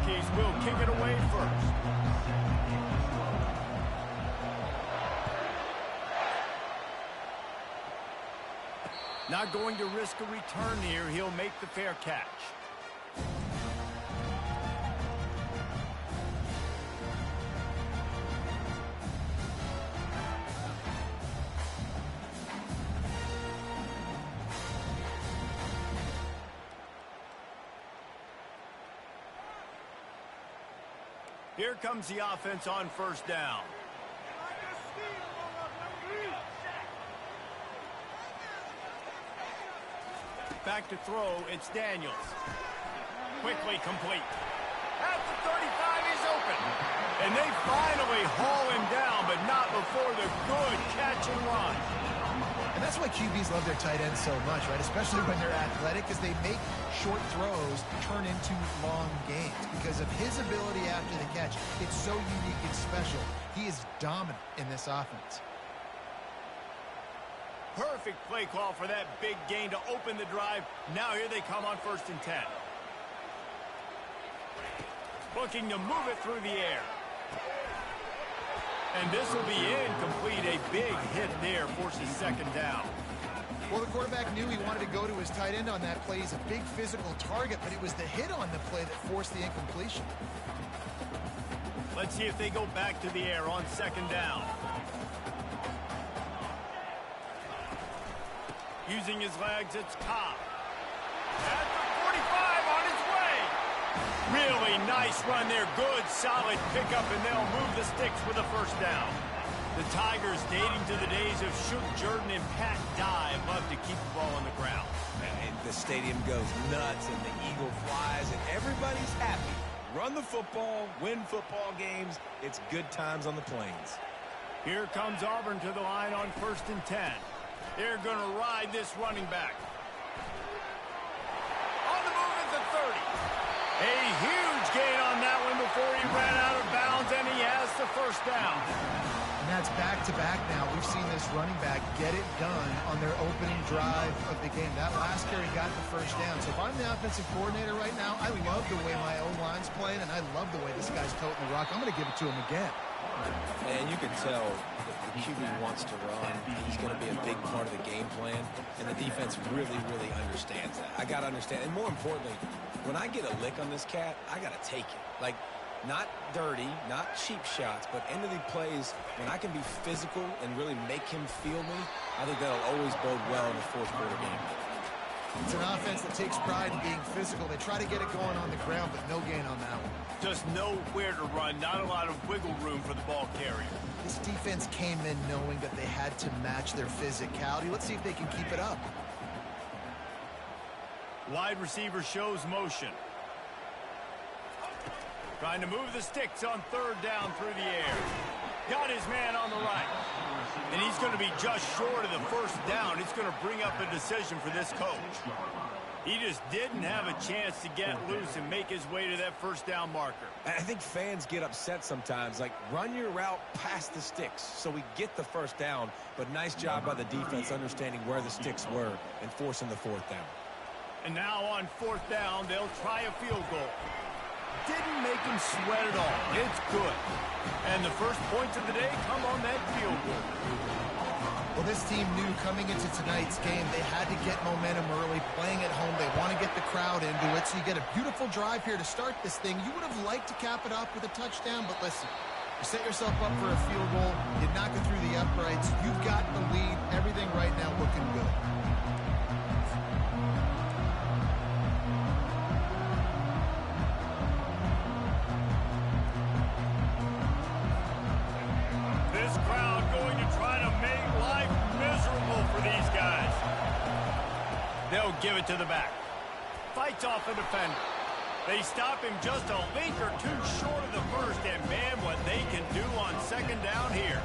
Rookies will kick it away first. Not going to risk a return here. He'll make the fair catch. Here comes the offense on first down. Back to throw, it's Daniels. Quickly complete. At the 35, he's open. And they finally haul him down, but not before the good catch and run. And that's why QBs love their tight ends so much, right? Especially when they're athletic, because they make short throws turn into long gains. Because of his ability after the catch, it's so unique and special. He is dominant in this offense. Perfect play call for that big gain to open the drive. Now here they come on 1st and 10. Looking to move it through the air. And this will be incomplete. A big hit there forces 2nd down. Well, the quarterback knew he wanted to go to his tight end on that play. He's a big physical target, but it was the hit on the play that forced the incompletion. Let's see if they go back to the air on 2nd down. Using his legs, it's Cobb. At the 45 on his way. Really nice run there. Good, solid pickup, and they'll move the sticks with a 1st down. The Tigers, dating to the days of Shook Jordan and Pat Dye, love to keep the ball on the ground. And the stadium goes nuts, and the eagle flies, and everybody's happy. Run the football, win football games. It's good times on the plains. Here comes Auburn to the line on 1st and 10. They're going to ride this running back. On the move at the 30. A huge gain on that one before he ran out of bounds, and he has the 1st down. And that's back-to-back now. We've seen this running back get it done on their opening drive of the game. That last carry got the 1st down. So if I'm the offensive coordinator right now, I love the way my O-line's playing, and I love the way this guy's toting the rock. I'm going to give it to him again. And you can tell the QB wants to run. He's going to be a big part of the game plan, and the defense really, really understands that. I got to understand, and more importantly, when I get a lick on this cat, I got to take it. Like, not dirty, not cheap shots, but end of the plays, when I can be physical and really make him feel me, I think that'll always bode well in the 4th quarter game. It's an offense that takes pride in being physical. They try to get it going on the ground, but no gain on that one. Just nowhere to run, not a lot of wiggle room for the ball carrier. This defense came in knowing that they had to match their physicality. Let's see if they can keep it up. Wide receiver shows motion. Trying to move the sticks on 3rd down through the air. Got his man on the right. And he's going to be just short of the 1st down. It's going to bring up a decision for this coach. He just didn't have a chance to get loose and make his way to that 1st down marker. I think fans get upset sometimes. Like, run your route past the sticks so we get the 1st down. But nice job by the defense understanding where the sticks were and forcing the 4th down. And now on 4th down, they'll try a field goal. Didn't make him sweat at all. It's good. And the first points of the day come on that field goal. Well, this team knew coming into tonight's game they had to get momentum early, playing at home. They want to get the crowd into it, so you get a beautiful drive here to start this thing. You would have liked to cap it off with a touchdown, but listen, you set yourself up for a field goal, you knock it through the uprights, you've got the lead, everything right now looking good. They'll give it to the back. Fights off a defender. They stop him just a link or two short of the 1st, and man, what they can do on 2nd down here.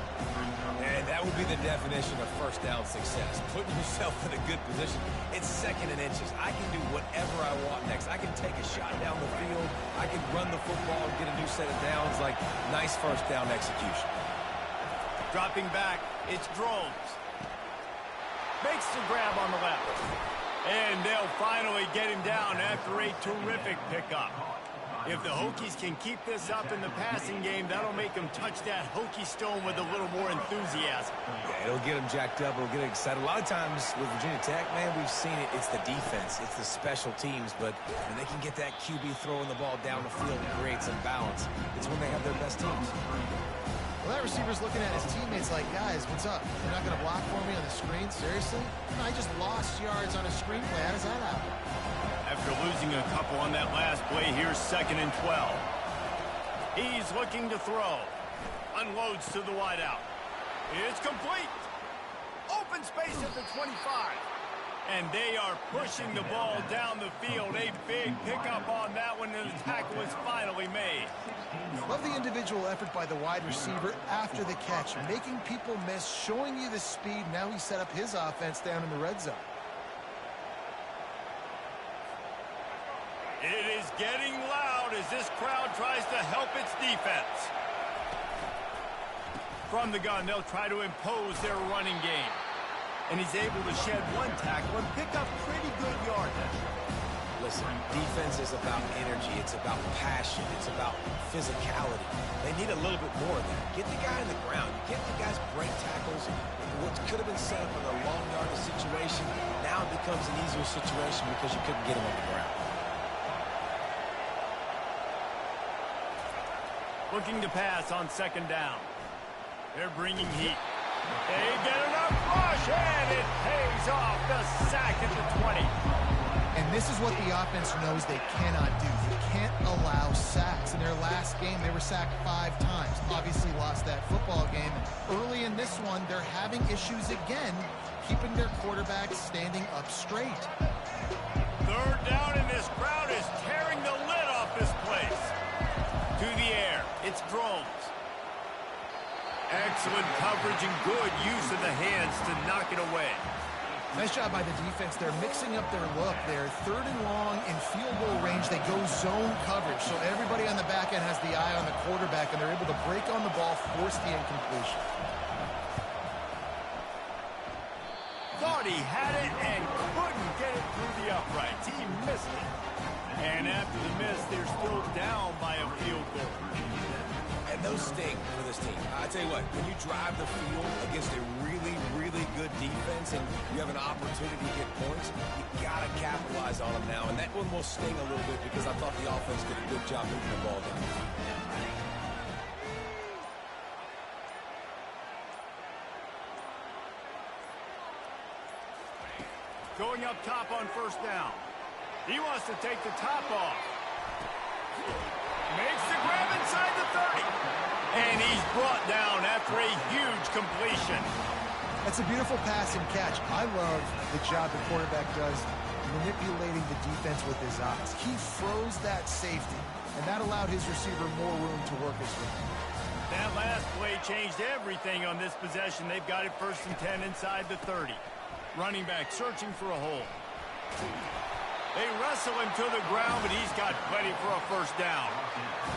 And that would be the definition of 1st down success. Putting yourself in a good position. It's 2nd and inches. I can do whatever I want next. I can take a shot down the field. I can run the football and get a new set of downs. Like, nice 1st down execution. Dropping back, it's Drones. Makes the grab on the left. And they'll finally get him down after a terrific pickup. If the Hokies can keep this up in the passing game, that'll make them touch that Hokie stone with a little more enthusiasm. Yeah, it'll get them jacked up. It'll get them excited. A lot of times with Virginia Tech, man, we've seen it. It's the defense. It's the special teams. But when they can get that QB throwing the ball down the field and create some balance, it's when they have their best teams. Well, that receiver's looking at his teammates like, guys, what's up? You're not going to block for me on the screen? Seriously? No, I just lost yards on a screenplay. How does that happen? After losing a couple on that last play, here's 2nd and 12. He's looking to throw. Unloads to the wideout. It's complete. Open space at the 25. And they are pushing the ball down the field. A big pickup on that one, and the tackle is finally made. Love the individual effort by the wide receiver after the catch, making people miss, showing you the speed. Now he set up his offense down in the red zone. It is getting loud as this crowd tries to help its defense. From the gun, they'll try to impose their running game. And he's able to shed one tackle and pick up pretty good yardage. Listen, defense is about energy. It's about passion. It's about physicality. They need a little bit more of that. Get the guy in the ground. You get the guys break tackles. What could have been set up in a long yardage situation now becomes an easier situation because you couldn't get him on the ground. Looking to pass on 2nd down. They're bringing heat. They get enough rush, and it pays off. The sack at the 20. And this is what the offense knows they cannot do. They can't allow sacks. In their last game, they were sacked 5 times. Obviously lost that football game. Early in this one, they're having issues again, keeping their quarterback standing up straight. 3rd down, and this crowd is tearing the lid off this place. To the air, it's Drones. Excellent coverage and good use of the hands to knock it away. Nice job by the defense. They're mixing up their look. They're 3rd and long in field goal range. They go zone coverage, so everybody on the back end has the eye on the quarterback, and they're able to break on the ball, force the incompletion. Thought he had it and couldn't get it through the uprights. He missed it. And after the miss, they're still down by a field goal. And those sting for this team. I tell you what, when you drive the field against a really, really good defense and you have an opportunity to get points, you got to capitalize on them now. And that one will sting a little bit because I thought the offense did a good job moving the ball down. Going up top on 1st down. He wants to take the top off. Makes the grab inside the 30. And he's brought down after a huge completion. That's a beautiful pass and catch. I love the job the quarterback does manipulating the defense with his eyes. He froze that safety, and that allowed his receiver more room to work his way. That last play changed everything on this possession. They've got it 1st and 10 inside the 30. Running back searching for a hole. They wrestle him to the ground, but he's got plenty for a 1st down.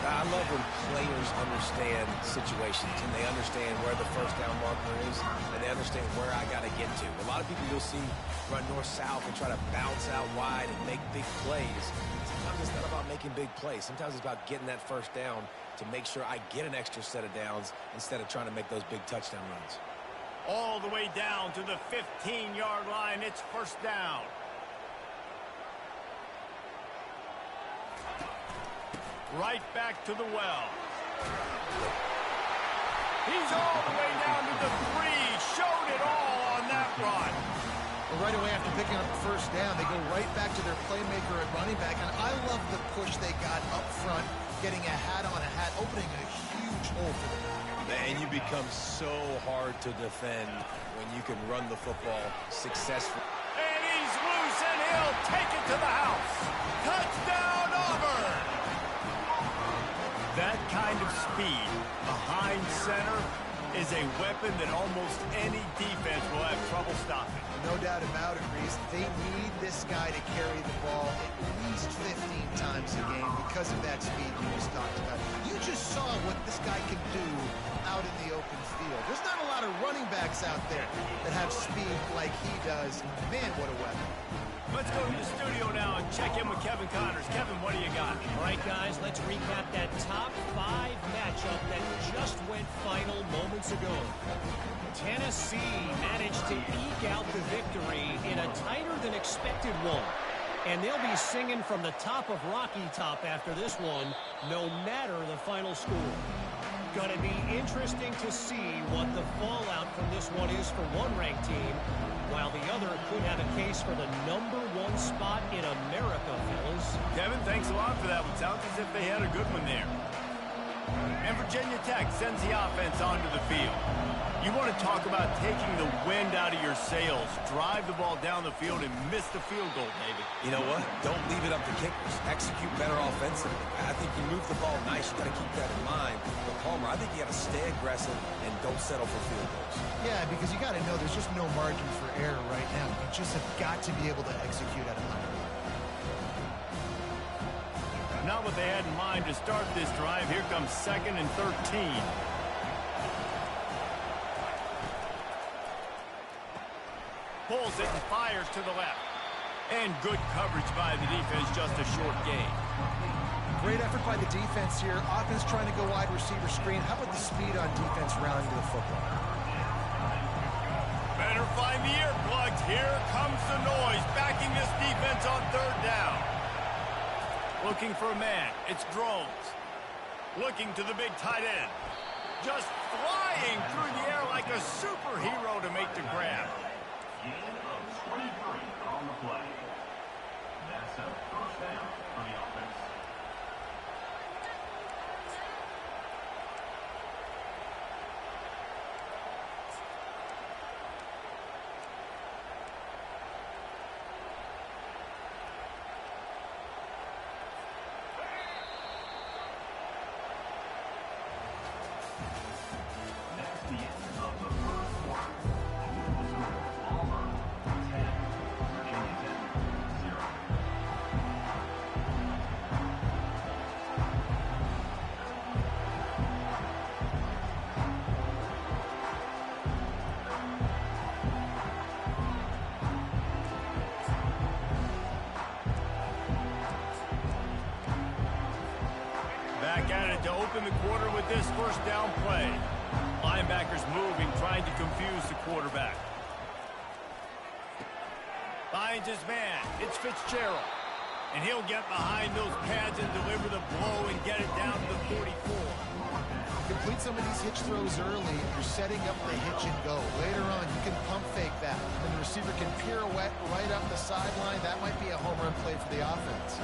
I love when players understand situations and they understand where the 1st down marker is and they understand where I got to get to. A lot of people you'll see run north-south and try to bounce out wide and make big plays. Sometimes it's not about making big plays. Sometimes it's about getting that 1st down to make sure I get an extra set of downs instead of trying to make those big touchdown runs. All the way down to the 15-yard line. It's 1st down. Right back to the well. He's all the way down to the 3. Showed it all on that run. Well, right away after picking up the 1st down, they go right back to their playmaker at running back. And I love the push they got up front, getting a hat on a hat, opening a huge hole for them. Man, you become so hard to defend when you can run the football successfully. And he's loose, and he'll take it to the house. Touchdown, Auburn! That kind of speed behind center is a weapon that almost any defense will have trouble stopping. No doubt about it, Reese. They need this guy to carry the ball at least 15 times a game because of that speed you just talked about. You just saw what this guy can do out in the open field. There's not a lot of running backs out there that have speed like he does. Man, what a weapon. Let's go to the studio now and check in with Kevin Connors. Kevin, what do you got? All right, guys, let's recap that top 5 matchup that just went final moments ago. Tennessee managed to eke out the victory in a tighter-than-expected one. And they'll be singing from the top of Rocky Top after this one, no matter the final score. Going to be interesting to see what the fallout from this one is for one ranked team, while the other could have a case for the #1 spot in America, fellas. Kevin, thanks a lot for that one. Sounds as if they had a good one there. And Virginia Tech sends the offense onto the field. You want to talk about taking the wind out of your sails. Drive the ball down the field and miss the field goal, David. You know what? Don't leave it up to kickers. Execute better offensively. I think you move the ball nice. You got to keep that in mind. But Palmer, I think you got to stay aggressive and don't settle for field goals. Yeah, because you got to know there's just no margin for error right now. You just have got to be able to execute at a high level. Not what they had in mind to start this drive. Here comes 2nd and 13. Pulls it and fires to the left. And good coverage by the defense, just a short gain. Great effort by the defense here. Offense trying to go wide receiver screen. How about the speed on defense rounding to the football? Better find the earplugs. Here comes the noise, backing this defense on 3rd down. Looking for a man. It's Drones. Looking to the big tight end. Just flying through the air like a superhero to make the grab. On the play. That's a first down for the offense. That's the end of the first quarter. Palmer, 10. Virginia Tech, 0. Back at it to open the quarter with this first down play. Linebackers moving, trying to confuse the quarterback. Finds his man. It's Fitzgerald. And he'll get behind those pads and deliver the blow and get it down to the 44. Complete some of these hitch throws early. You're setting up the hitch and go. Later on, you can pump fake that. And the receiver can pirouette right up the sideline. That might be a home run play for the offense.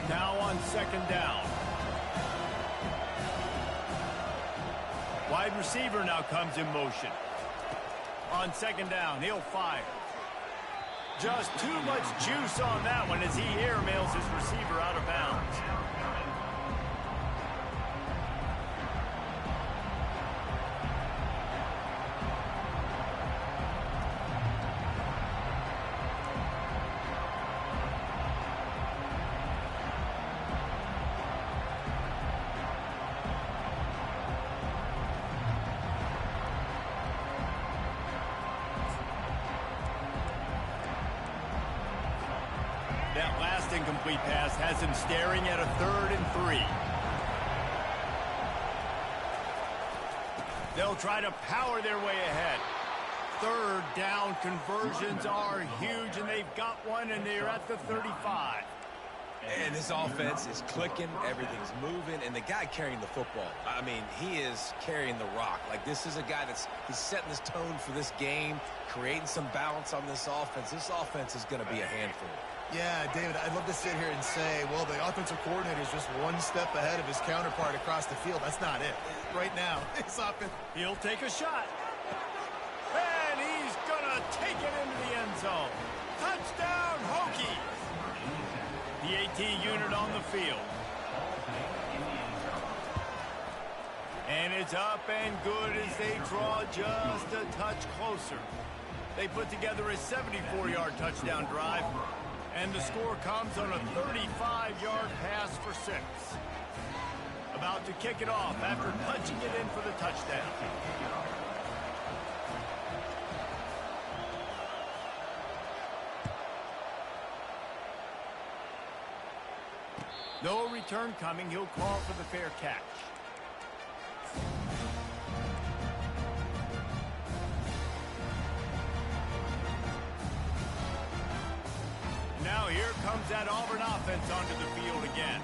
Now on 2nd down. Wide receiver now comes in motion. On 2nd down, he'll fire. Just too much juice on that one as he airmails his receiver out of bounds. That last incomplete pass has him staring at a 3rd and 3. They'll try to power their way ahead. 3rd down conversions are huge, and they've got one, and they're at the 35. And this offense is clicking, everything's moving, and the guy carrying the football, I mean, he is carrying the rock. Like, this is a guy he's setting this tone for this game, creating some balance on this offense. This offense is going to be a handful. Yeah, David, I'd love to sit here and say, well, the offensive coordinator is just one step ahead of his counterpart across the field. That's not it. Right now, this offense... He'll take a shot. And he's going to take it into the end zone. Touchdown, Hokies! The AT unit on the field. And it's up and good as they draw just a touch closer. They put together a 74-yard touchdown drive, and the score comes on a 35-yard pass for 6. About to kick it off after punching it in for the touchdown. No return coming. He'll call for the fair catch. Now here comes that Auburn offense onto the field again.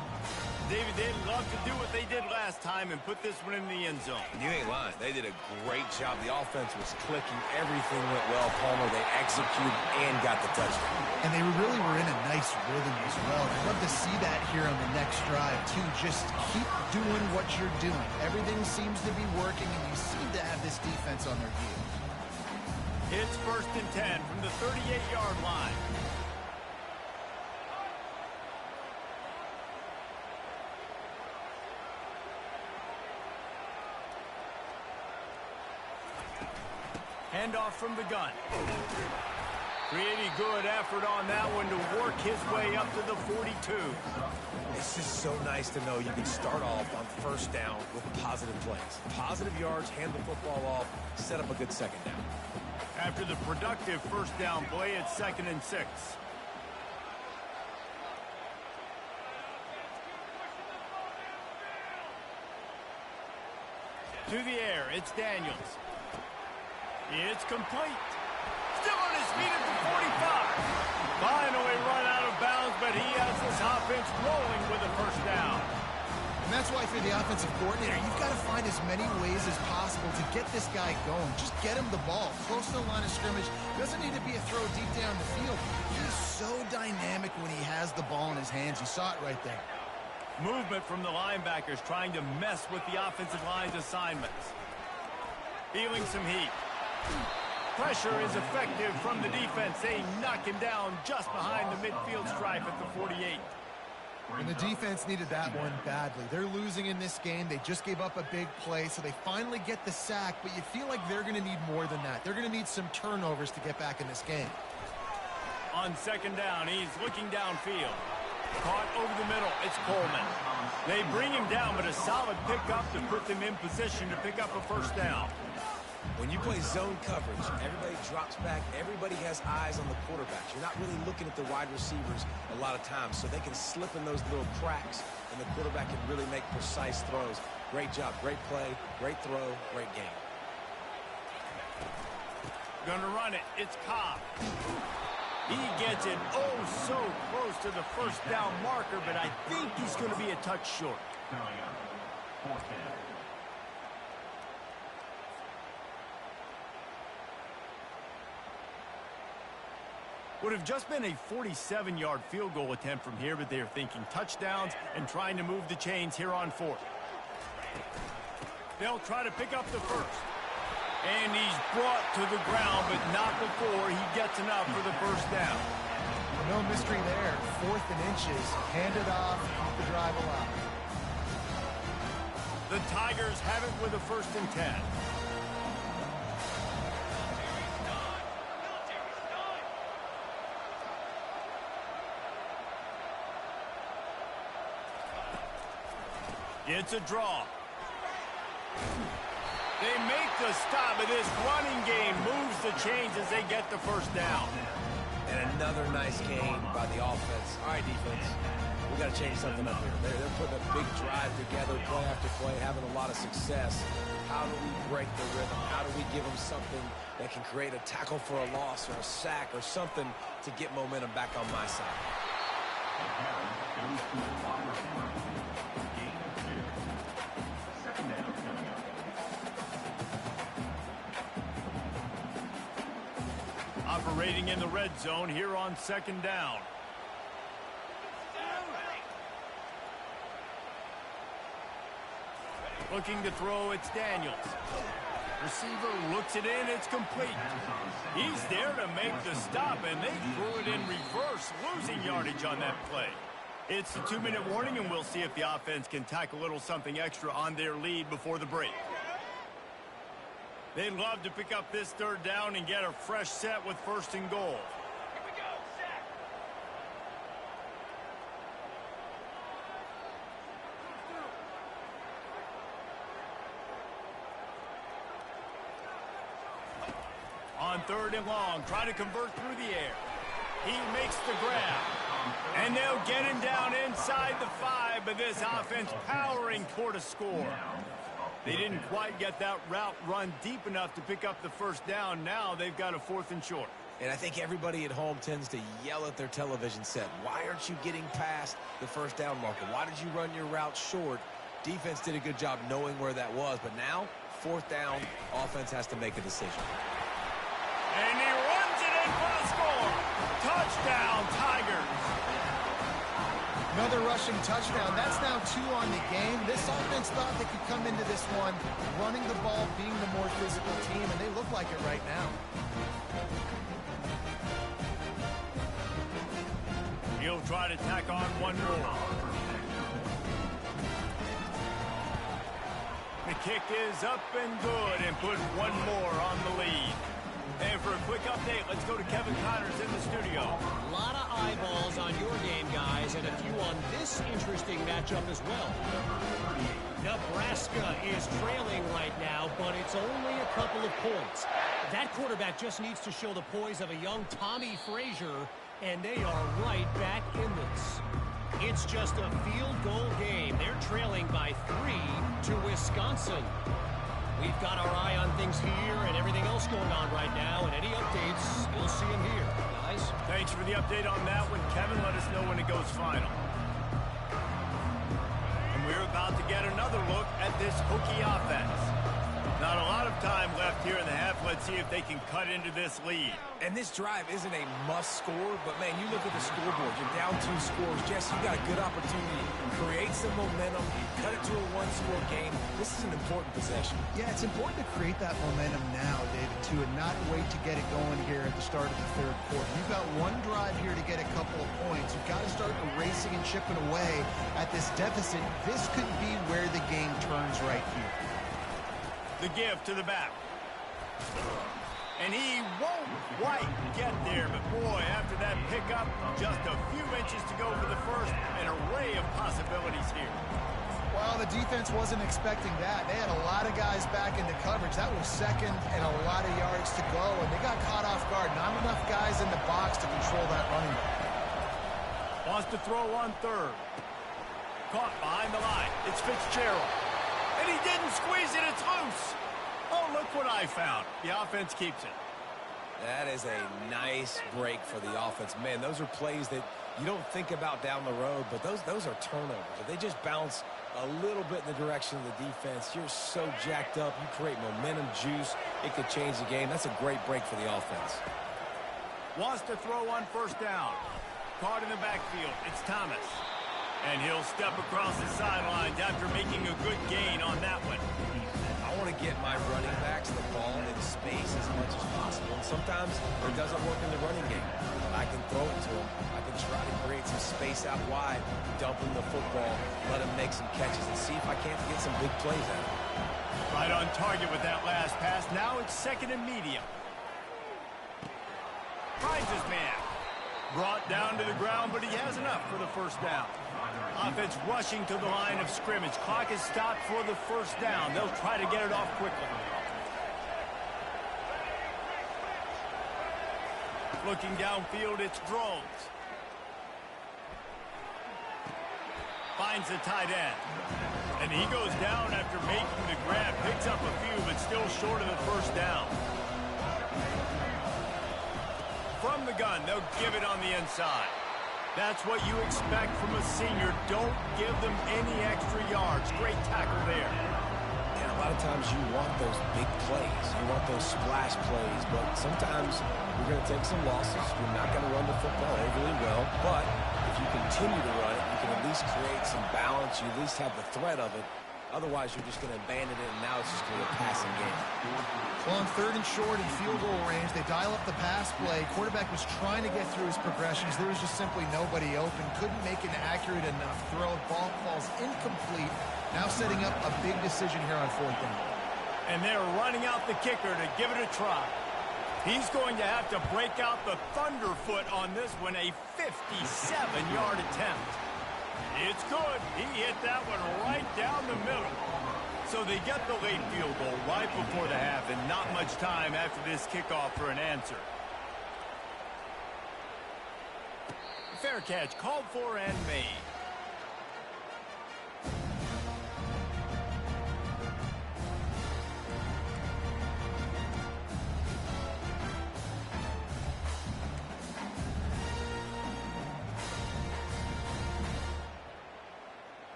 David, they'd love to do what they did last time and put this one in the end zone. You ain't lying. They did a great job. The offense was clicking. Everything went well, Palmer. They executed and got the touchdown. And they really were in a nice rhythm as well. I'd love to see that here on the next drive, too. Just keep doing what you're doing. Everything seems to be working, and you seem to have this defense on their heels. It's 1st and 10 from the 38-yard line. Handoff from the gun. Pretty good effort on that one to work his way up to the 42. It's just so nice to know you can start off on 1st down with positive plays. Positive yards, hand the football off, set up a good 2nd down. After the productive 1st down play, it's 2nd and 6. To the air, it's Daniels. It's complete. Still on his feet at the 45. Finally run out of bounds, but he has this offense rolling with a 1st down. And that's why, for the offensive coordinator, you've got to find as many ways as possible to get this guy going. Just get him the ball close to the line of scrimmage. Doesn't need to be a throw deep down the field. He's so dynamic when he has the ball in his hands. You saw it right there. Movement from the linebackers trying to mess with the offensive line's assignments. Feeling some heat. Pressure is effective from the defense. They knock him down just behind the midfield stripe at the 48. And the defense needed that one badly. They're losing in this game. They just gave up a big play, so they finally get the sack, but you feel like they're going to need more than that. They're going to need some turnovers to get back in this game. On 2nd down, he's looking downfield. Caught over the middle. It's Coleman. They bring him down, but a solid pickup to put them in position to pick up a 1st down. When you play zone coverage, everybody drops back. Everybody has eyes on the quarterbacks. You're not really looking at the wide receivers a lot of times, so they can slip in those little cracks, and the quarterback can really make precise throws. Great job, great play, great throw, great game. Gonna run it. It's Cobb. He gets it oh so close to the 1st down marker, but I think he's going to be a touch short. Coming up, 4th down. Would have just been a 47-yard field goal attempt from here, but they're thinking touchdowns and trying to move the chains here on 4th. They'll try to pick up the 1st. And he's brought to the ground, but not before he gets enough for the 1st down. No mystery there. 4th and inches. Hand it off. Keep the drive alive. The Tigers have it with a 1st and 10. It's a draw. They make the stop, but this running game moves the chains as they get the 1st down. And another nice game by the offense. All right, defense, we got to change something up here. They're putting a big drive together, play after play, having a lot of success. How do we break the rhythm? How do we give them something that can create a tackle for a loss or a sack or something to get momentum back on my side? Operating in the red zone here on 2nd down. Looking to throw, it's Daniels. Receiver looks it in, it's complete. He's there to make the stop, and they threw it in reverse, losing yardage on that play. It's the 2-minute warning, and we'll see if the offense can tack a little something extra on their lead before the break. They'd love to pick up this 3rd down and get a fresh set with 1st and goal. On 3rd and long, trying to convert through the air. He makes the grab. And they'll get him down inside the 5, but this offense powering toward a score. They didn't quite get that route run deep enough to pick up the first down. Now they've got a 4th and short. And I think everybody at home tends to yell at their television set. Why aren't you getting past the first down marker? Why did you run your route short? Defense did a good job knowing where that was, but now, 4th down, offense has to make a decision. And he runs it in for the score. Touchdown, Tigers. Another rushing touchdown. That's now 2 on the game. This offense thought they could come into this one running the ball, being the more physical team, and they look like it right now. He'll try to tack on one more. The kick is up and good and put one more on the lead. And for a quick update, let's go to Kevin Connors in the studio. A lot of eyeballs on your game, guys, and a few on this interesting matchup as well. Nebraska is trailing right now, but it's only a couple of points. That quarterback just needs to show the poise of a young Tommy Frazier, and they are right back in this. It's just a field goal game. They're trailing by 3 to Wisconsin. We've got our eye on things here and everything else going on right now, and any updates, you'll see them here, guys. Thanks for the update on that one, Kevin. Let us know when it goes final. And we're about to get another look at this Hokie offense. Not a lot of time left here in the half. Let's see if they can cut into this lead. And this drive isn't a must score, but man, you look at the scoreboard, you're down 2 scores. Jesse, you got a good opportunity to create some momentum, cut it to a 1-score game. This is an important possession. Yeah, it's important to create that momentum now, David, too, and not wait to get it going here at the start of the 3rd quarter. You've got one drive here to get a couple of points. You've got to start erasing and chipping away at this deficit. This could be where the game turns right here. The give to the back. And he won't quite get there, but boy, after that pickup, just a few inches to go for the first. An array of possibilities here. Well, the defense wasn't expecting that. They had a lot of guys back into coverage. That was 2nd and a lot of yards to go, and they got caught off guard. Not enough guys in the box to control that running back. Wants to throw on 3rd. Caught behind the line. It's Fitzgerald. And he didn't squeeze it. It's loose. Oh, look what I found. The offense keeps it. That is a nice break for the offense. Man, those are plays that you don't think about down the road, but those are turnovers. If they just bounce a little bit in the direction of the defense, you're so jacked up. You create momentum, juice. It could change the game. That's a great break for the offense. Wants to throw on 1st down. Caught in the backfield. It's Thomas. And he'll step across the sidelines after making a good gain on that one. I want to get my running backs the ball in space as much as possible. And sometimes it doesn't work in the running game. But I can throw it to them. I can try to create some space out wide, dump him the football, let him make some catches, and see if I can't get some big plays out of it. Right on target with that last pass. Now it's 2nd and medium. Finds his man. Brought down to the ground, but he has enough for the 1st down. Offense rushing to the line of scrimmage. Clock is stopped for the 1st down. They'll try to get it off quickly. Looking downfield, it's Drones. Finds the tight end. And he goes down after making the grab. Picks up a few, but still short of the 1st down. From the gun, they'll give it on the inside. That's what you expect from a senior. Don't give them any extra yards. Great tackle there. And a lot of times you want those big plays. You want those splash plays. But sometimes you're going to take some losses. You're not going to run the football overly well. But if you continue to run it, you can at least create some balance. You at least have the threat of it. Otherwise, you're just going to abandon it, and now it's just going to be a passing game. Well, on 3rd and short in field goal range, they dial up the pass play. Quarterback was trying to get through his progressions. There was just simply nobody open. Couldn't make an accurate enough throw. Ball falls incomplete. Now setting up a big decision here on 4th down. And they're running out the kicker to give it a try. He's going to have to break out the thunderfoot on this one, a 57-yard attempt. It's good. He hit that one right down the middle. So they get the late field goal right before the half, and not much time after this kickoff for an answer. Fair catch called for and made.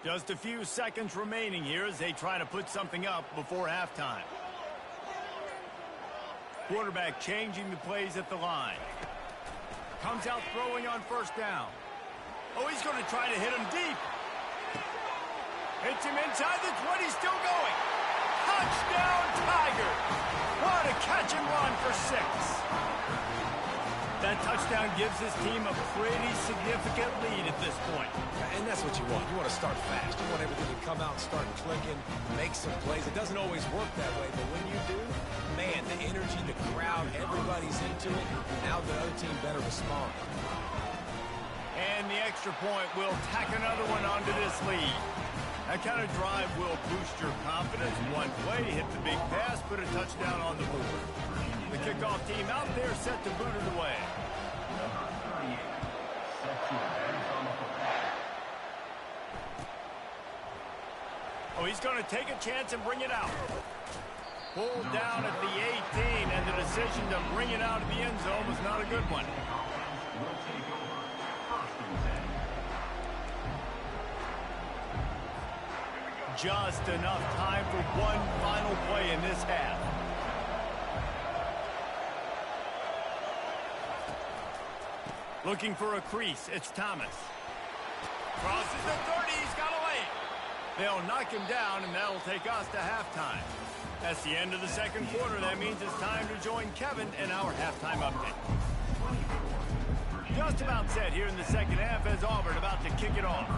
Just a few seconds remaining here as they try to put something up before halftime. Quarterback changing the plays at the line. Comes out throwing on first down. Oh, he's going to try to hit him deep. Hits him inside the 20, still going. Touchdown, Tigers! What a catch and run for 6. That touchdown gives his team a pretty significant lead at this point. And that's what you want. You want to start fast. You want everything to come out and start clicking, make some plays. It doesn't always work that way, but when you do, man, the energy, the crowd, everybody's into it. Now the other team better respond. And the extra point will tack another one onto this lead. That kind of drive will boost your confidence. One play, hit the big pass, put a touchdown on the board. The kickoff team out there set to boot it away. Oh, he's going to take a chance and bring it out. Pulled down at the 18, and the decision to bring it out of the end zone was not a good one. Just enough time for one final play in this half. Looking for a crease, it's Thomas. Crosses the 30, he's got a lane. They'll knock him down, and that'll take us to halftime. That's the end of the second quarter. That means it's time to join Kevin in our halftime update. Just about set here in the second half as Auburn about to kick it off.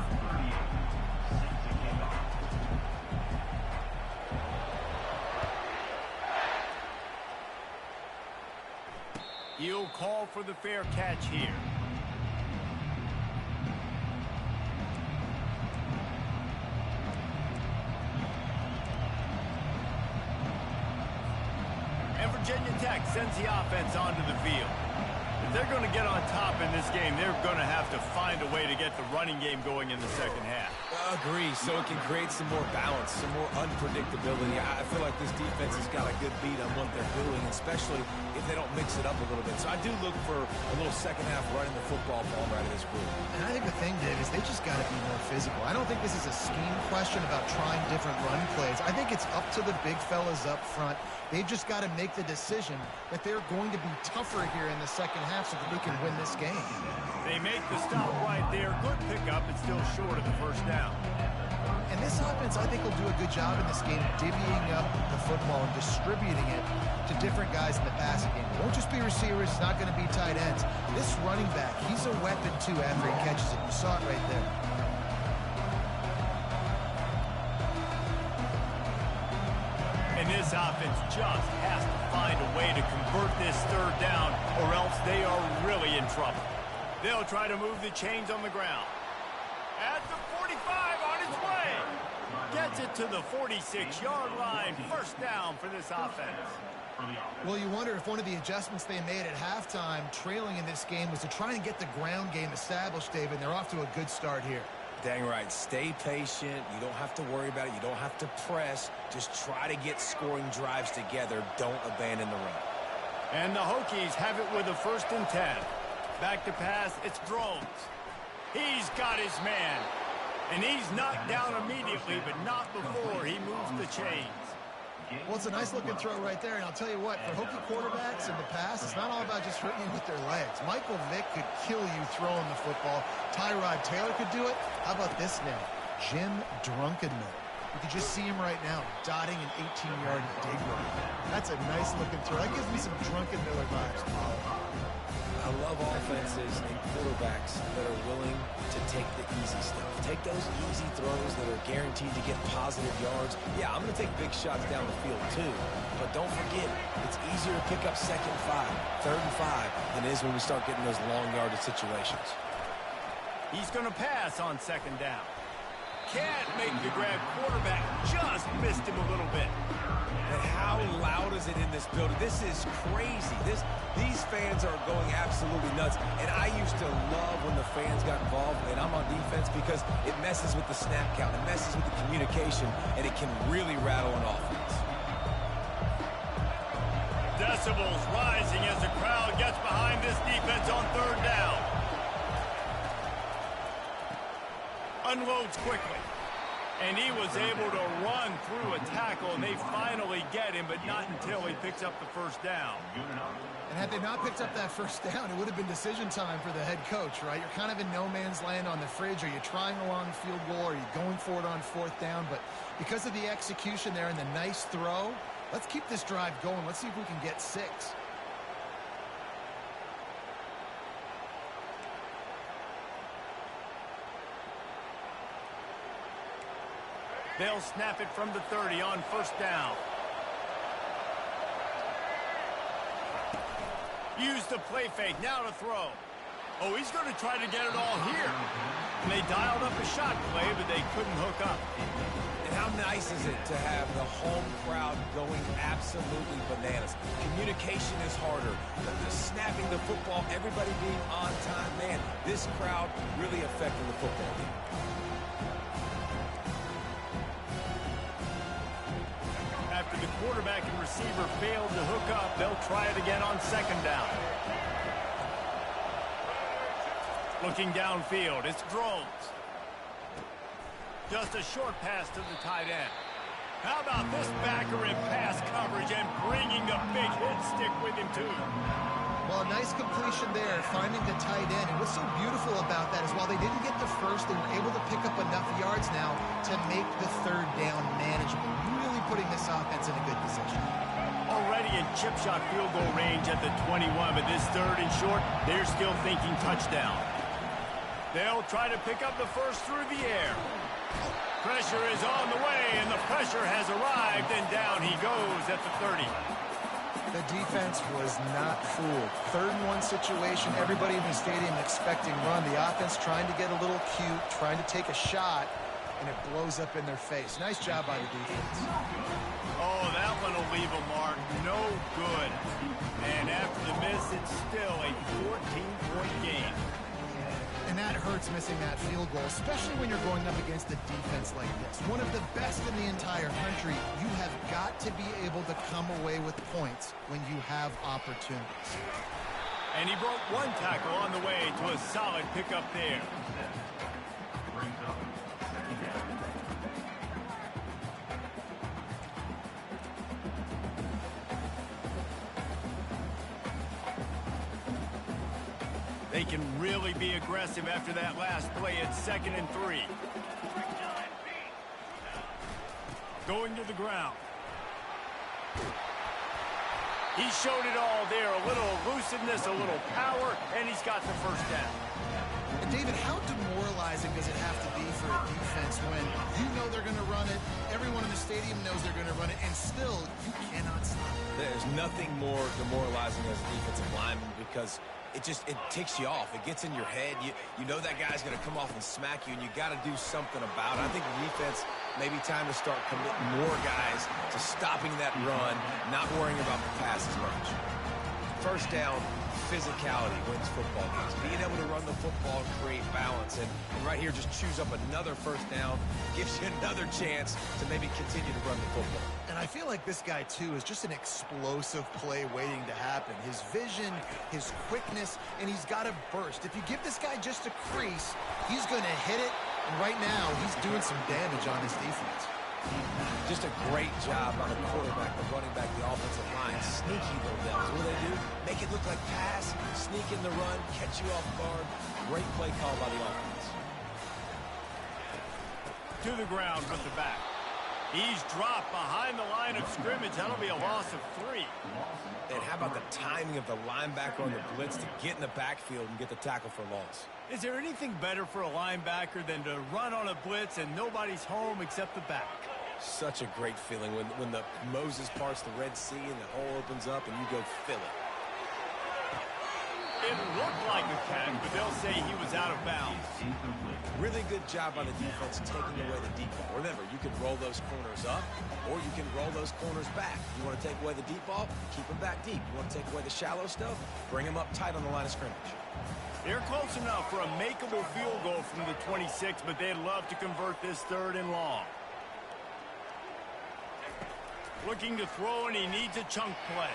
He'll call for the fair catch here. And Virginia Tech sends the offense onto the field. If they're going to get on top in this game, they're going to have to find a way to get the running game going in the second half. Agree, so it can create some more balance, some more unpredictability. I feel like this defense has got a good beat on what they're doing, especially if they don't mix it up a little bit. So I do look for a little second half running the football ball right of this group. And I think the thing, Dave, is they just got to be more physical. I don't think this is a scheme question about trying different run plays. I think it's up to the big fellas up front. They've just got to make the decision that they're going to be tougher here in the second half so that they can win this game. They make the stop right there. Good pickup, but still short of the first down. And this offense, I think, will do a good job in this game divvying up the football and distributing it to different guys in the passing game. It won't just be receivers. It's not going to be tight ends. This running back, he's a weapon, too, after he catches it. You saw it right there. And this offense just has to find a way to convert this third down, or else they are really in trouble. They'll try to move the chains on the ground. At the 45 on its way. Gets it to the 46-yard line. First down for this offense. Well, you wonder if one of the adjustments they made at halftime, trailing in this game, was to try and get the ground game established, David. They're off to a good start here. Dang right. Stay patient. You don't have to worry about it. You don't have to press. Just try to get scoring drives together. Don't abandon the run. And the Hokies have it with a 1st and 10. Back to pass, it's Drones. He's got his man. And he's knocked down immediately, but not before he moves the chains. Well, it's a nice-looking throw right there, and I'll tell you what, for Hokie quarterbacks in the past, it's not all about just hitting you with their legs. Michael Vick could kill you throwing the football. Tyrod Taylor could do it. How about this name? Jim Drunkennmiller. You can just see him right now, dotting an 18-yard dig run. That's a nice-looking throw. That gives me some Drunkennmiller vibes. I love offenses and quarterbacks that are willing to take the easy stuff. Take those easy throws that are guaranteed to get positive yards. Yeah, I'm going to take big shots down the field too. But don't forget, it's easier to pick up 2nd and 5, 3rd and 5 than it is when we start getting those long yardage situations. He's going to pass on 2nd down. Can't make the grab. Quarterback just missed him a little bit. And how loud opposite in this building. This is crazy. These fans are going absolutely nuts. And I used to love when the fans got involved, and I'm on defense, because it messes with the snap count, it messes with the communication, and it can really rattle an offense. Decibels rising as the crowd gets behind this defense on third down. Unloads quickly. And he was able to run through a tackle, and they finally get him, but not until he picks up the first down. And had they not picked up that first down, it would have been decision time for the head coach, right? You're kind of in no man's land on the fridge. Are you trying a long field goal? Are you going for it on fourth down? But because of the execution there and the nice throw, let's keep this drive going. Let's see if we can get 6. They'll snap it from the 30 on first down. Use the play fake, now to throw. Oh, he's going to try to get it all here. And they dialed up a shot play, but they couldn't hook up. And how nice is it to have the home crowd going absolutely bananas? Communication is harder. The snapping the football, everybody being on time. Man, this crowd really affecting the football game. After the quarterback and receiver failed to hook up, they'll try it again on second down. Looking downfield, it's Drones. Just a short pass to the tight end. How about this backer in pass coverage and bringing the big hit stick with him, too? Well, a nice completion there, finding the tight end. And what's so beautiful about that is while they didn't get the first, they were able to pick up enough yards now to make the third down manageable. Really putting this offense in a good position. Already in chip shot field goal range at the 21, but this third and short, they're still thinking touchdown. They'll try to pick up the first through the air. Pressure is on the way, and the pressure has arrived, and down he goes at the 30. The defense was not fooled. 3rd and 1 situation, everybody in the stadium expecting run. The offense trying to get a little cute, trying to take a shot, and it blows up in their face. Nice job by the defense. Oh, that one will leave a mark. No good. And after the miss, it's still a 14-point game. And that hurts, missing that field goal, especially when you're going up against a defense like this. One of the best in the entire country. You have got to be able to come away with points when you have opportunities. And he broke one tackle on the way to a solid pickup there. Brings up second down. They can really be aggressive after that last play at 2nd and 3. Going to the ground. He showed it all there. A little elusiveness, a little power, and he's got the first down. And David, how demoralizing does it have to be for a defense when you know they're going to run it, everyone in the stadium knows they're going to run it, and still you cannot stop it? There's nothing more demoralizing as a defensive lineman, because it ticks you off. It gets in your head. You know that guy's going to come off and smack you, and you got to do something about it. I think the defense, maybe time to start committing more guys to stopping that run, not worrying about the pass as much. First down, physicality wins football games. Being able to run the football and create balance. And right here, just choose up another first down, gives you another chance to maybe continue to run the football. And I feel like this guy, too, is just an explosive play waiting to happen. His vision, his quickness, and he's got a burst. If you give this guy just a crease, he's going to hit it. And right now, he's doing some damage on this defense. Just a great job by the quarterback, the running back, the offensive line. Sneaky little devils. What do they do? Make it look like pass, sneak in the run, catch you off guard. Great play call by the offense. To the ground with the back. He's dropped behind the line of scrimmage. That'll be a loss of 3. And how about the timing of the linebacker on the blitz to get in the backfield and get the tackle for loss? Is there anything better for a linebacker than to run on a blitz and nobody's home except the back? Such a great feeling when the Moses parts the Red Sea and the hole opens up and you go fill it. It looked like a catch, but they'll say he was out of bounds. Really good job by the defense taking away the deep ball. Remember, you can roll those corners up, or you can roll those corners back. You want to take away the deep ball, keep them back deep. You want to take away the shallow stuff, bring them up tight on the line of scrimmage. They're close enough for a makeable field goal from the 26, but they'd love to convert this 3rd and long. Looking to throw, and he needs a chunk play.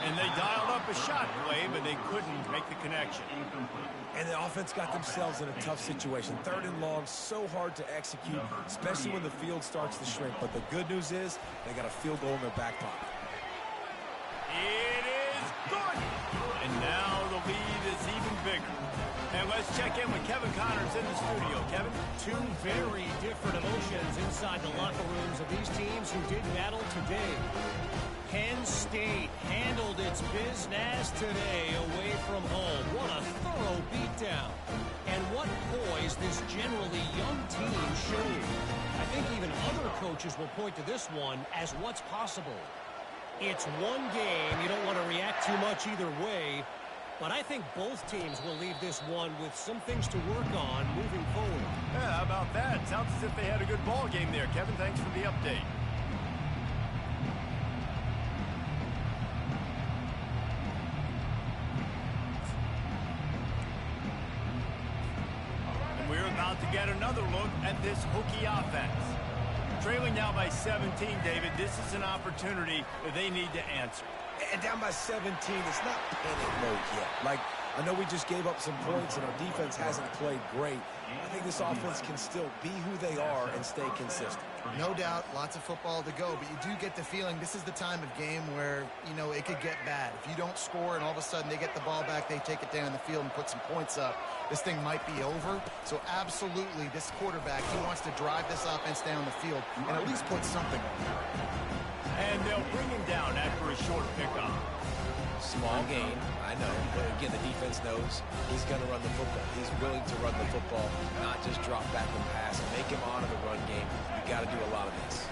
And they dialed up a shot play, but they couldn't make the connection. And the offense got themselves in a tough situation. 3rd and long, so hard to execute, especially when the field starts to shrink. But the good news is they got a field goal in their back pocket. It is good. And now the lead is even bigger. And let's check in with Kevin Connors in the studio. Kevin? Two very different emotions inside the locker rooms of these teams who did battle today. Penn State handled its business today away from home. What a thorough beatdown. And what poise this generally young team showed. I think even other coaches will point to this one as what's possible. It's one game. You don't want to react too much either way. But I think both teams will leave this one with some things to work on moving forward. Yeah, how about that? Sounds as if they had a good ball game there. Kevin, thanks for the update. And we're about to get another look at this Hokie offense. Trailing now by 17, David, this is an opportunity that they need to answer. And down by 17, it's not panic mode yet. Like, I know we just gave up some points and our defense hasn't played great. I think this offense can still be who they are and stay consistent. No doubt, lots of football to go, but you do get the feeling this is the time of game where, you know, it could get bad. If you don't score and all of a sudden they get the ball back, they take it down the field and put some points up, this thing might be over. So absolutely, this quarterback, he wants to drive this offense down the field and at least put something on it. And they'll bring him down after a short pickup. Small gain, I know. But again, the defense knows he's going to run the football. He's willing to run the football, not just drop back and pass and make him honor the run game. You got to do a lot of this.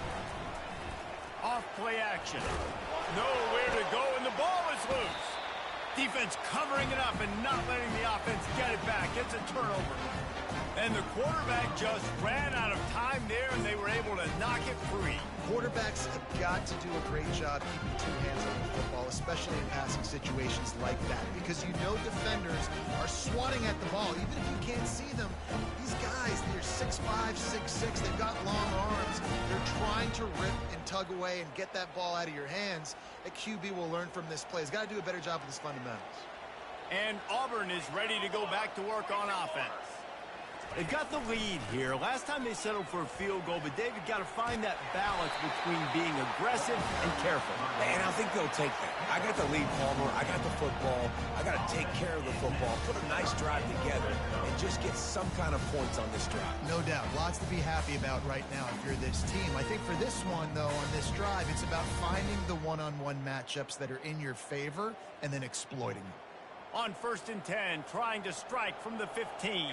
Off play action. Nowhere to go, and the ball is loose. Defense covering it up and not letting the offense get it back. It's a turnover. And the quarterback just ran out of time there, and they were able to knock it free. Quarterbacks have got to do a great job keeping two hands on the football, especially in passing situations like that, because you know defenders are swatting at the ball. Even if you can't see them, these guys, they're 6'5", 6'6", they've got long arms. They're trying to rip and tug away and get that ball out of your hands. A QB will learn from this play. He's got to do a better job with his fundamentals. And Auburn is ready to go back to work on offense. They've got the lead here. Last time they settled for a field goal, but David got to find that balance between being aggressive and careful. And I think they'll take that. I got the lead, Palmer. I got the football. I got to take care of the football, put a nice drive together, and just get some kind of points on this drive. No doubt. Lots to be happy about right now if you're this team. I think for this one, though, on this drive, it's about finding the one-on-one matchups that are in your favor and then exploiting them. On 1st and 10, trying to strike from the 15.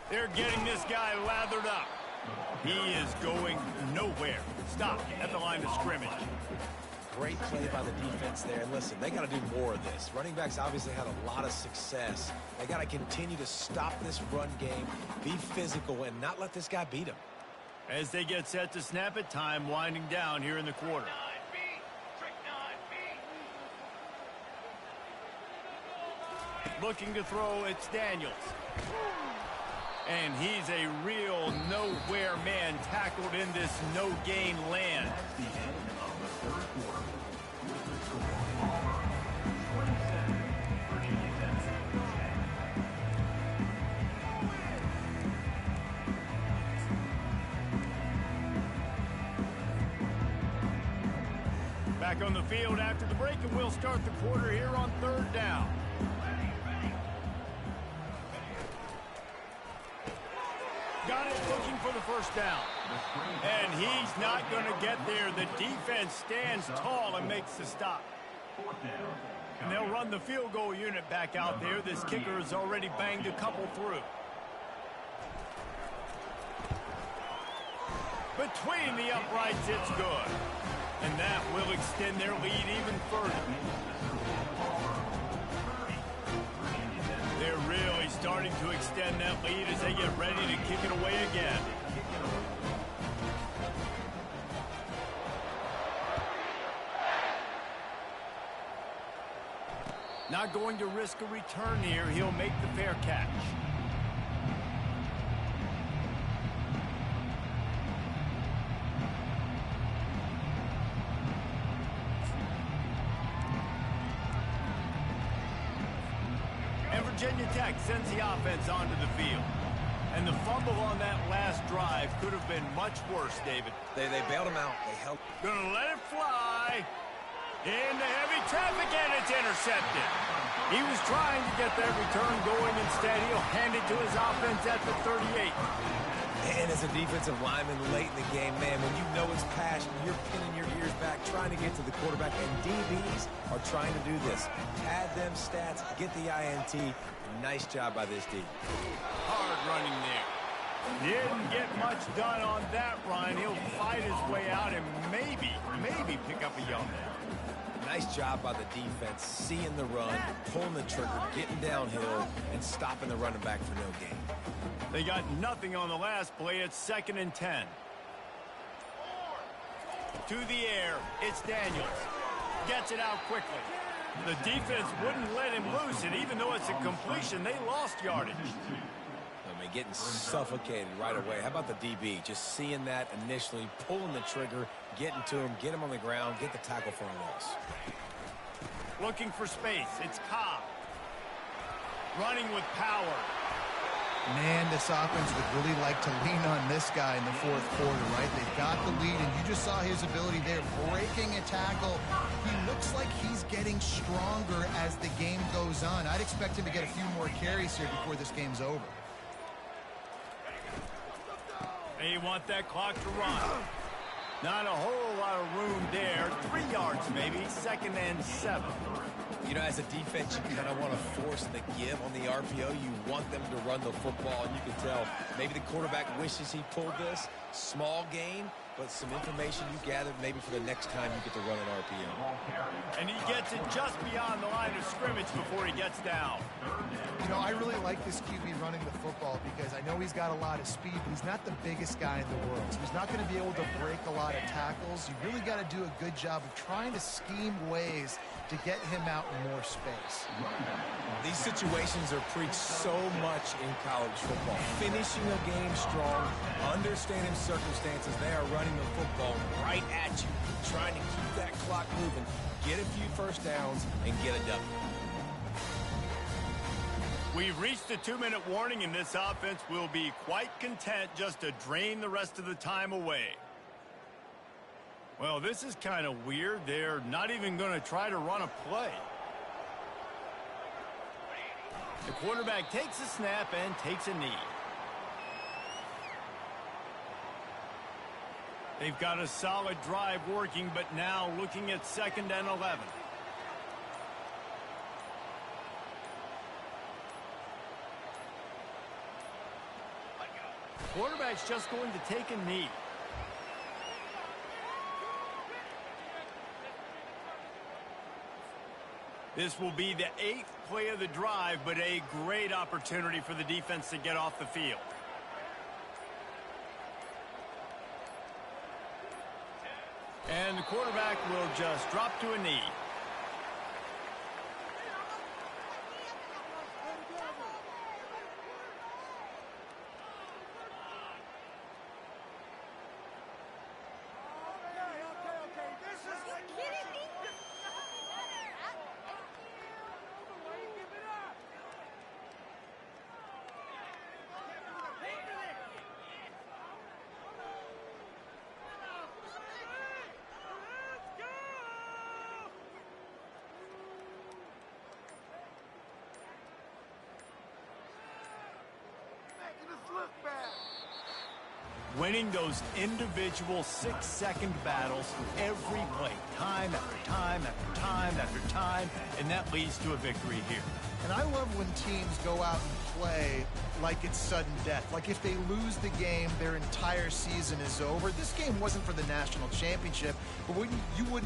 They're getting this guy lathered up. He is going nowhere. Stop at the line of scrimmage. Great play by the defense there. And listen, they got to do more of this. Running backs obviously had a lot of success. They got to continue to stop this run game, be physical, and not let this guy beat them. As they get set to snap it, time winding down here in the quarter. Looking to throw, it's Daniels. And he's a real nowhere man tackled in this no-gain land. The end of the third quarter. With the score, Auburn 27, Virginia Tech 10. Back on the field after the break, and we'll start the quarter here on 3rd down. Got it, looking for the 1st down. And he's not going to get there. The defense stands tall and makes the stop. And they'll run the field goal unit back out there. This kicker has already banged a couple through. Between the uprights, it's good. And that will extend their lead even further. They're really starting to extend that lead as they get ready to kick it away again. Not going to risk a return here. He'll make the fair catch. And Virginia Tech sends the offense onto the field. And the fumble on that last drive could have been much worse, David. They bailed him out. They held. Gonna let it fly. Into heavy traffic, and it's intercepted. He was trying to get that return going. Instead, he'll hand it to his offense at the 38. And as a defensive lineman late in the game, man, when you know it's passion, you're pinning your ears back, trying to get to the quarterback, and DBs are trying to do this. Pad them stats, get the INT. Nice job by this D. Hard running there. Didn't get much done on that run. He'll fight his way out and maybe pick up a yard. Nice job by the defense, seeing the run, pulling the trigger, getting downhill, and stopping the running back for no gain. They got nothing on the last play. It's 2nd and 10. To the air, it's Daniels. Gets it out quickly. The defense wouldn't let him loose, and even though it's a completion, they lost yardage. I mean, getting suffocated right away. How about the DB? Just seeing that initially, pulling the trigger, getting to him, get him on the ground, get the tackle for a loss. Looking for space. It's Cobb. Running with power. Man, this offense would really like to lean on this guy in the fourth quarter, right? They've got the lead, and you just saw his ability there, breaking a tackle. He looks like he's getting stronger as the game goes on. I'd expect him to get a few more carries here before this game's over. They want that clock to run. Not a whole lot of room there. 3 yards maybe. 2nd and 7. You know, as a defense, you kind of want to force the give on the RPO. You want them to run the football, and you can tell maybe the quarterback wishes he pulled this. Small gain, but some information you gathered maybe for the next time you get to run an RPO. And he gets it just beyond the line of scrimmage before he gets down. You know, I really like this QB running the football because I know he's got a lot of speed, but he's not the biggest guy in the world. So he's not going to be able to break a lot of tackles. You really got to do a good job of trying to scheme ways to get him out in more space. These situations are preached so much in college football. Finishing a game strong, understanding circumstances. They are running the football right at you, trying to keep that clock moving, get a few first downs, and get a W. We've reached a 2-minute warning, and this offense will be quite content just to drain the rest of the time away. Well, this is kind of weird. They're not even going to try to run a play. The quarterback takes a snap and takes a knee. They've got a solid drive working, but now looking at 2nd and 11. Quarterback's just going to take a knee. This will be the 8th play of the drive, but a great opportunity for the defense to get off the field. And the quarterback will just drop to a knee. winning those individual 6-second battles every play, time after time after time after time, and that leads to a victory here. And I love when teams go out and play like it's sudden death. Like if they lose the game, their entire season is over. This game wasn't for the national championship, but you wouldn't